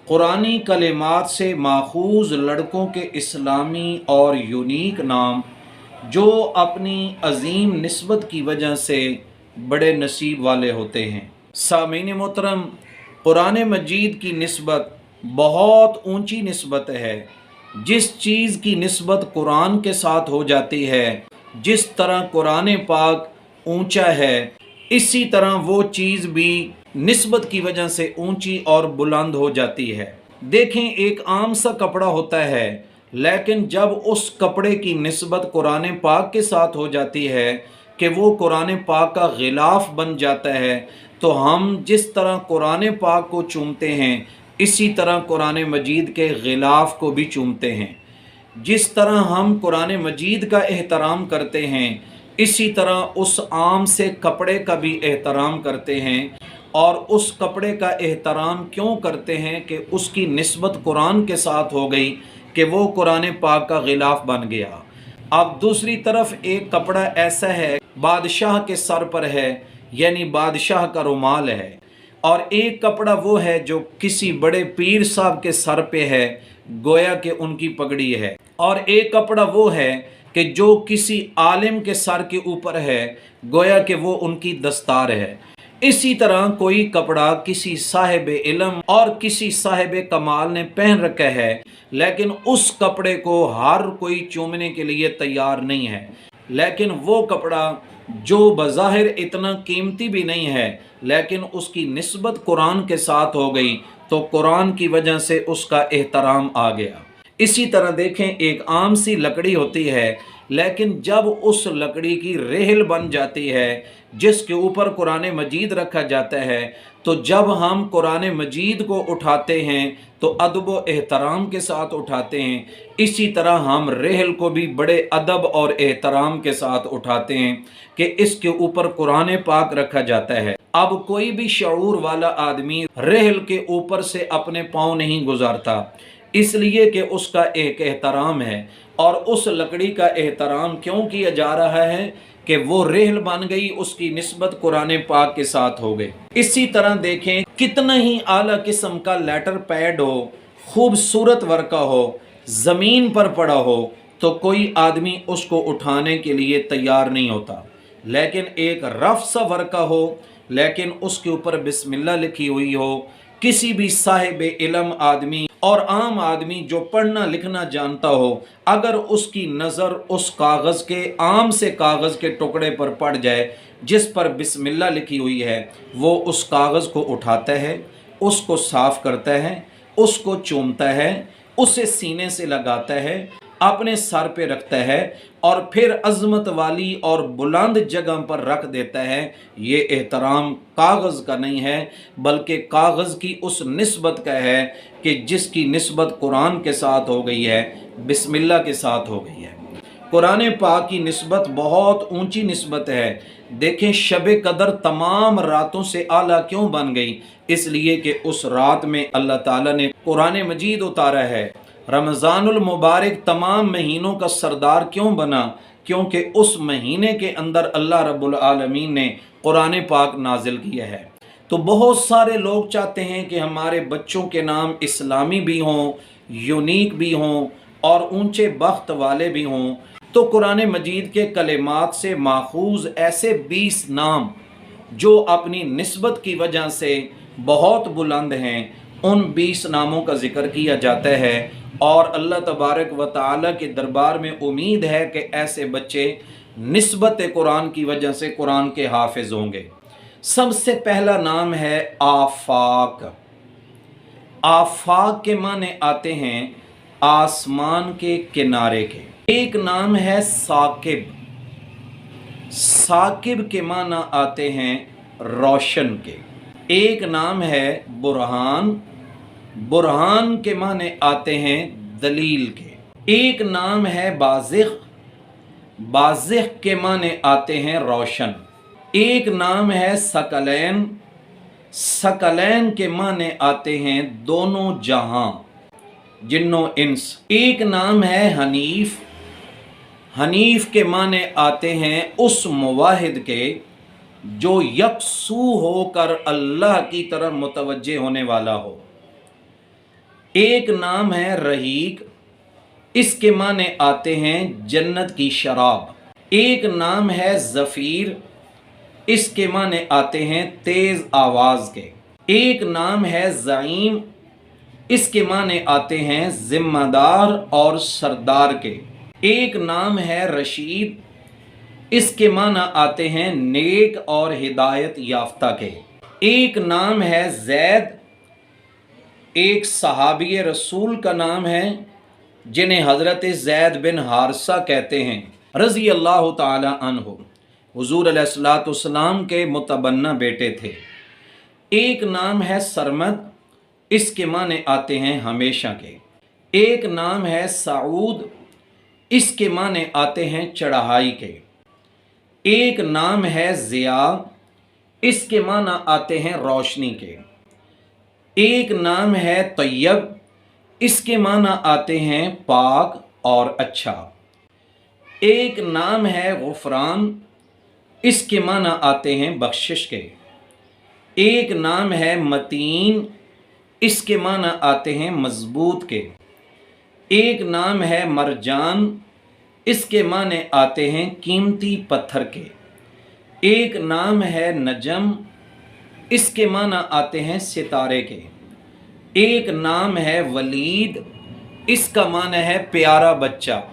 कुरानी कलिमात से माखूज लड़कों के इस्लामी और यूनीक नाम जो अपनी अजीम निस्बत की वजह से बड़े नसीब वाले होते हैं। सामीन मोहतरम, कुरान मजीद की निस्बत बहुत ऊंची निस्बत है। जिस चीज़ की निस्बत कुरान के साथ हो जाती है, जिस तरह कुरान पाक ऊंचा है, इसी तरह वो चीज़ भी निस्बत की वजह से ऊंची और बुलंद हो जाती है। देखें, एक आम सा कपड़ा होता है, लेकिन जब उस कपड़े की निस्बत कुरान पाक के साथ हो जाती है कि वो कुरान पाक का गिलाफ बन जाता है, तो हम जिस तरह कुरान पाक को चूमते हैं, इसी तरह कुरान मजीद के गिलाफ को भी चूमते हैं। जिस तरह हम कुरान मजीद का एहतराम करते हैं, इसी तरह उस आम से कपड़े का भी एहतराम करते हैं। और उस कपड़े का एहतराम क्यों करते हैं कि उसकी निस्बत कुरान के साथ हो गई कि वो कुरान पाक का गिलाफ बन गया। अब दूसरी तरफ एक कपड़ा ऐसा है, बादशाह के सर पर है, यानी बादशाह का रुमाल है। और एक कपड़ा वो है जो किसी बड़े पीर साहब के सर पे है, गोया कि उनकी पगड़ी है। और एक कपड़ा वो है कि जो किसी आलिम के सर के ऊपर है, गोया कि वो उनकी दस्तार है। इसी तरह कोई कपड़ा किसी साहिब इल्म और किसी साहिब कमाल ने पहन रखा है, लेकिन उस कपड़े को हर कोई चूमने के लिए तैयार नहीं है। लेकिन वो कपड़ा जो बज़ाहिर इतना कीमती भी नहीं है, लेकिन उसकी निस्बत कुरान के साथ हो गई, तो कुरान की वजह से उसका एहतराम आ गया। इसी तरह देखें, एक आम सी लकड़ी होती है, लेकिन जब उस लकड़ी की रेहल बन जाती है जिसके ऊपर कुरान मजीद रखा जाता है, तो जब हम कुरान मजीद को उठाते हैं तो अदब व एहतराम के साथ उठाते हैं। इसी तरह हम रेहल को भी बड़े अदब और एहतराम के साथ उठाते हैं कि इसके ऊपर कुरान पाक रखा जाता है। अब कोई भी शऊर वाला आदमी रेहल के ऊपर से अपने पाँव नहीं गुजारता, इसलिए कि उसका एक एहतराम है। और उस लकड़ी का एहतराम क्यों किया जा रहा है कि वो रेहल बन गई, उसकी निस्बत कुरान पाक के साथ हो गई। इसी तरह देखें, कितना ही आला किस्म का लेटर पैड हो, खूबसूरत वर्का हो, ज़मीन पर पड़ा हो, तो कोई आदमी उसको उठाने के लिए तैयार नहीं होता। लेकिन एक रफ सा वर्का हो, लेकिन उसके ऊपर बिस्मिल्लाह लिखी हुई हो, किसी भी साहिब इल्म आदमी और आम आदमी जो पढ़ना लिखना जानता हो, अगर उसकी नज़र उस कागज़ के, आम से कागज़ के टुकड़े पर पड़ जाए जिस पर बिस्मिल्लाह लिखी हुई है, वो उस कागज़ को उठाता है, उसको साफ़ करता है, उसको चूमता है, उसे सीने से लगाता है, अपने सर पे रखता है और फिर अज़मत वाली और बुलंद जगह पर रख देता है। ये एहतराम कागज़ का नहीं है, बल्कि कागज़ की उस निस्बत का है कि जिसकी निस्बत कुरान के साथ हो गई है, बिस्मिल्लाह के साथ हो गई है। कुरान पाक की निस्बत बहुत ऊंची निस्बत है। देखें, शब कदर तमाम रातों से आला क्यों बन गई? इसलिए कि उस रात में अल्लाह ताला ने कुरान मजीद उतारा है। रमज़ानुल मुबारक तमाम महीनों का सरदार क्यों बना? क्योंकि उस महीने के अंदर अल्लाह रब्बुल आलमीन ने कुरान पाक नाजिल किया है। तो बहुत सारे लोग चाहते हैं कि हमारे बच्चों के नाम इस्लामी भी हों, यूनीक भी हों और ऊंचे बख्त वाले भी हों। तो कुरान मजीद के कलिमात से माखूज ऐसे 20 नाम जो अपनी निस्बत की वजह से बहुत बुलंद हैं, उन 20 नामों का जिक्र किया जाता है। और अल्लाह तबारक व तआला के दरबार में उम्मीद है कि ऐसे बच्चे निस्बत कुरान की वजह से कुरान के हाफिज होंगे। सबसे पहला नाम है आफाक। आफाक के माने आते हैं आसमान के किनारे के। एक नाम है साकिब। साकिब के माना आते हैं रोशन के। एक नाम है बुरहान। बुरहान के माने आते हैं दलील के। एक नाम है बाज़िग़। बाज़िग़ के माने आते हैं रोशन। एक नाम है सकलैन। सकलैन के माने आते हैं दोनों जहां, जिन्नो इंस। एक नाम है हनीफ। हनीफ के माने आते हैं उस मुवाहिद के जो यकसू होकर अल्लाह की तरफ मुतवज्जे होने वाला हो। ایک نام ہے رحیق، اس کے معنی آتے ہیں جنت کی شراب۔ ایک نام ہے زفیر، اس کے معنی آتے ہیں تیز آواز کے۔ ایک نام ہے زعیم، اس کے معنی آتے ہیں ذمہ دار اور سردار کے۔ ایک نام ہے رشید، اس کے معنی آتے ہیں نیک اور ہدایت یافتہ کے۔ ایک نام ہے زید، ایک صحابی رسول کا نام ہے جنہیں حضرت زید بن حارثہ کہتے ہیں رضی اللہ تعالی عنہ، حضور علیہ الصلوۃ والسلام کے متبنہ بیٹے تھے۔ ایک نام ہے سرمد، اس کے معنی آتے ہیں ہمیشہ کے۔ ایک نام ہے سعود، اس کے معنی آتے ہیں چڑھائی کے۔ ایک نام ہے ضیاء، اس کے معنی آتے ہیں روشنی کے۔ ایک نام ہے طیب، اس کے معنی آتے ہیں پاک اور اچھا۔ ایک نام ہے غفران، اس کے معنی آتے ہیں بخشش کے۔ ایک نام ہے متین، اس کے معنی آتے ہیں مضبوط کے۔ ایک نام ہے مرجان، اس کے معنی آتے ہیں قیمتی پتھر کے۔ ایک نام ہے نجم، اس کے معنی آتے ہیں ستارے کے۔ ایک نام ہے ولید، اس کا معنی ہے پیارا بچہ۔